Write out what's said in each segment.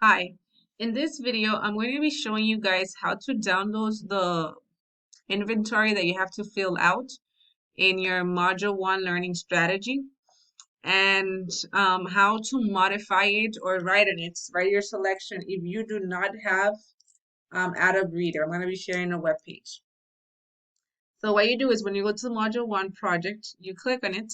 Hi, in this video, I'm going to be showing you guys how to download the inventory that you have to fill out in your Module 1 learning strategy and how to modify it or write in it, write your selection if you do not have Adobe Reader. I'm going to be sharing a web page. So what you do is when you go to the Module 1 project, you click on it.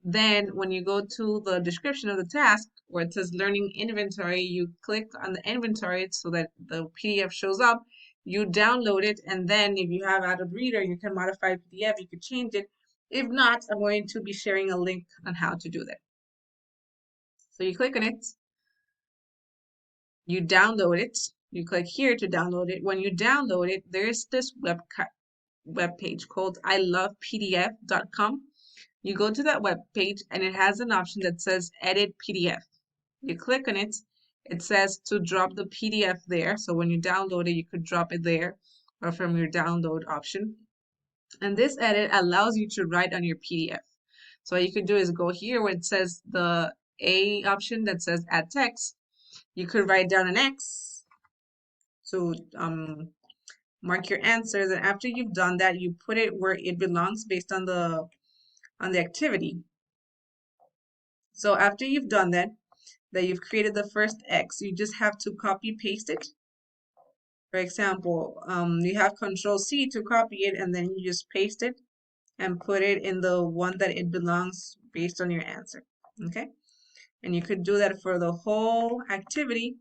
Then when you go to the description of the task where it says learning inventory, you click on the inventory so that the PDF shows up. You download it, and then if you have Adobe Reader, you can modify PDF, you can change it. If not, I'm going to be sharing a link on how to do that. So you click on it, you download it, you click here to download it. When you download it, there's this web page called ilovepdf.com. You go to that web page and it has an option that says edit PDF. You click on it, it says to drop the PDF there. So when you download it, you could drop it there or from your download option. And this edit allows you to write on your PDF. So what you could do is go here where it says the A option that says add text. You could write down an X to mark your answers. And after you've done that, you put it where it belongs based on the activity. So after you've done that you've created the first X, you just have to copy paste it. For example, you have Control C to copy it, and then you just paste it and put it in the one that it belongs based on your answer. Okay? And you could do that for the whole activity.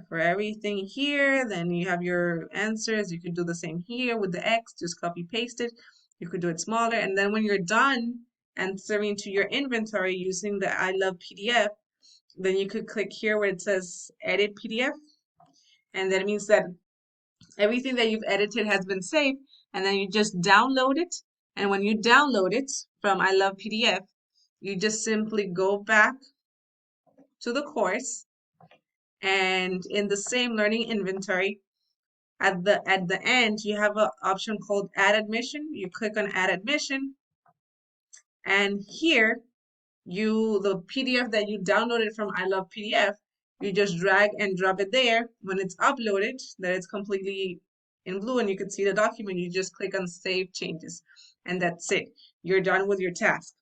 For everything here, then you have your answers. You could do the same here with the X, just copy paste it. You could do it smaller, and then when you're done answering to your inventory using the I Love PDF, then you could click here where it says edit PDF, and that means that everything that you've edited has been saved, and then you just download it. And when you download it from I Love PDF, you just simply go back to the course, and in the same learning inventory, at the end, you have an option called add admission. You click on add admission, and here the PDF that you downloaded from I Love PDF, you just drag and drop it there. When it's uploaded, that it's completely in blue and you can see the document, you just click on Save Changes. And that's it. You're done with your task.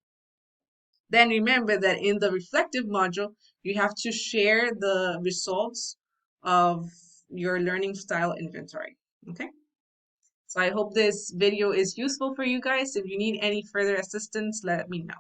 Then remember that in the reflective module, you have to share the results of your learning style inventory. Okay? So I hope this video is useful for you guys. If you need any further assistance, let me know.